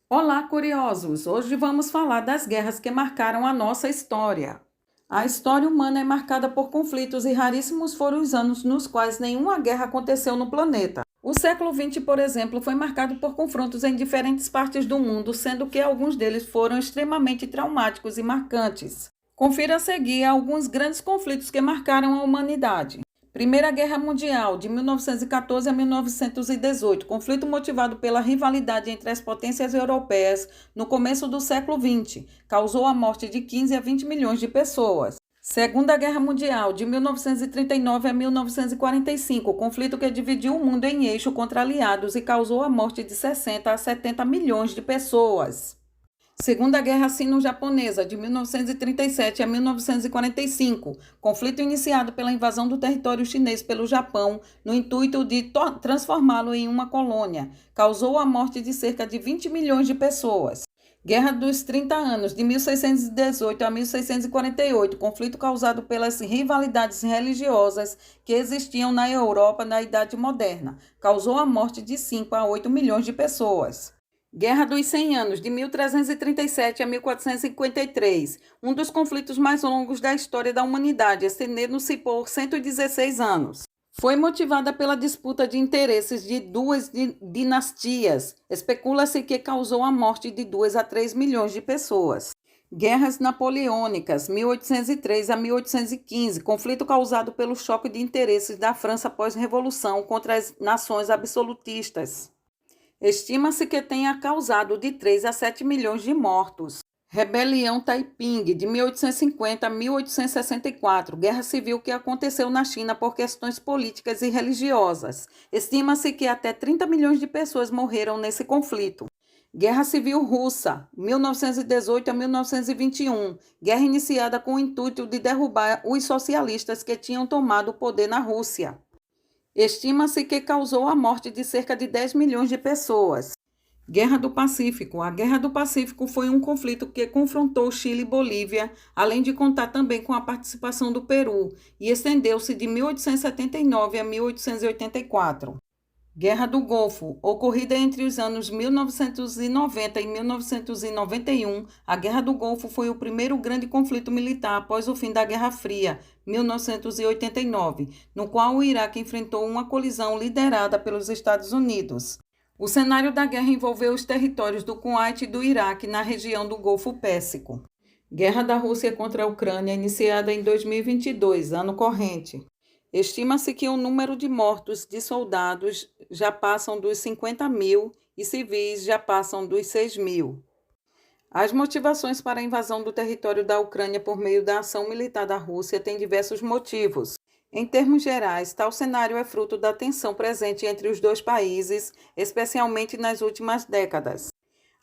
Olá, curiosos! Hoje vamos falar das guerras que marcaram a nossa história. A história humana é marcada por conflitos e raríssimos foram os anos nos quais nenhuma guerra aconteceu no planeta. O século XX, por exemplo, foi marcado por confrontos em diferentes partes do mundo, sendo que alguns deles foram extremamente traumáticos e marcantes. Confira a seguir alguns grandes conflitos que marcaram a humanidade. Primeira Guerra Mundial, de 1914 a 1918, conflito motivado pela rivalidade entre as potências europeias no começo do século XX, causou a morte de 15 a 20 milhões de pessoas. Segunda Guerra Mundial, de 1939 a 1945, conflito que dividiu o mundo em eixo contra aliados e causou a morte de 60 a 70 milhões de pessoas. Segunda Guerra Sino-Japonesa, de 1937 a 1945, conflito iniciado pela invasão do território chinês pelo Japão, no intuito de transformá-lo em uma colônia, causou a morte de cerca de 20 milhões de pessoas. Guerra dos 30 anos, de 1618 a 1648, conflito causado pelas rivalidades religiosas que existiam na Europa na Idade Moderna, causou a morte de 5 a 8 milhões de pessoas. Guerra dos 100 anos, de 1337 a 1453, um dos conflitos mais longos da história da humanidade, estendendo-se por 116 anos. Foi motivada pela disputa de interesses de duas dinastias. Especula-se que causou a morte de 2 a 3 milhões de pessoas. Guerras Napoleônicas, 1803 a 1815, conflito causado pelo choque de interesses da França pós-revolução contra as nações absolutistas. Estima-se que tenha causado de 3 a 7 milhões de mortos. Rebelião Taiping, de 1850 a 1864, guerra civil que aconteceu na China por questões políticas e religiosas. Estima-se que até 30 milhões de pessoas morreram nesse conflito. Guerra Civil Russa, 1918 a 1921, guerra iniciada com o intuito de derrubar os socialistas que tinham tomado o poder na Rússia. Estima-se que causou a morte de cerca de 10 milhões de pessoas. Guerra do Pacífico. A Guerra do Pacífico foi um conflito que confrontou Chile e Bolívia, além de contar também com a participação do Peru, e estendeu-se de 1879 a 1884. Guerra do Golfo, ocorrida entre os anos 1990 e 1991, a Guerra do Golfo foi o primeiro grande conflito militar após o fim da Guerra Fria, 1989, no qual o Iraque enfrentou uma colisão liderada pelos Estados Unidos. O cenário da guerra envolveu os territórios do Kuwait e do Iraque na região do Golfo Pérsico. Guerra da Rússia contra a Ucrânia, iniciada em 2022, ano corrente. Estima-se que o número de mortos de soldados já passam dos 50 mil e civis já passam dos 6 mil. As motivações para a invasão do território da Ucrânia por meio da ação militar da Rússia têm diversos motivos. Em termos gerais, tal cenário é fruto da tensão presente entre os dois países, especialmente nas últimas décadas.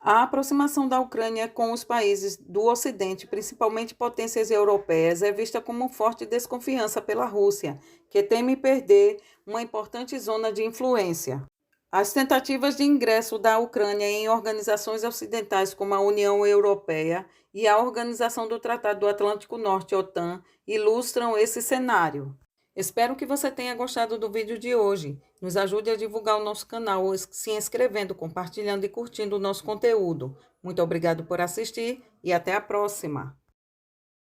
A aproximação da Ucrânia com os países do Ocidente, principalmente potências europeias, é vista como forte desconfiança pela Rússia, que teme perder uma importante zona de influência. As tentativas de ingresso da Ucrânia em organizações ocidentais como a União Europeia e a Organização do Tratado do Atlântico Norte, OTAN, ilustram esse cenário. Espero que você tenha gostado do vídeo de hoje. Nos ajude a divulgar o nosso canal se inscrevendo, compartilhando e curtindo o nosso conteúdo. Muito obrigado por assistir e até a próxima!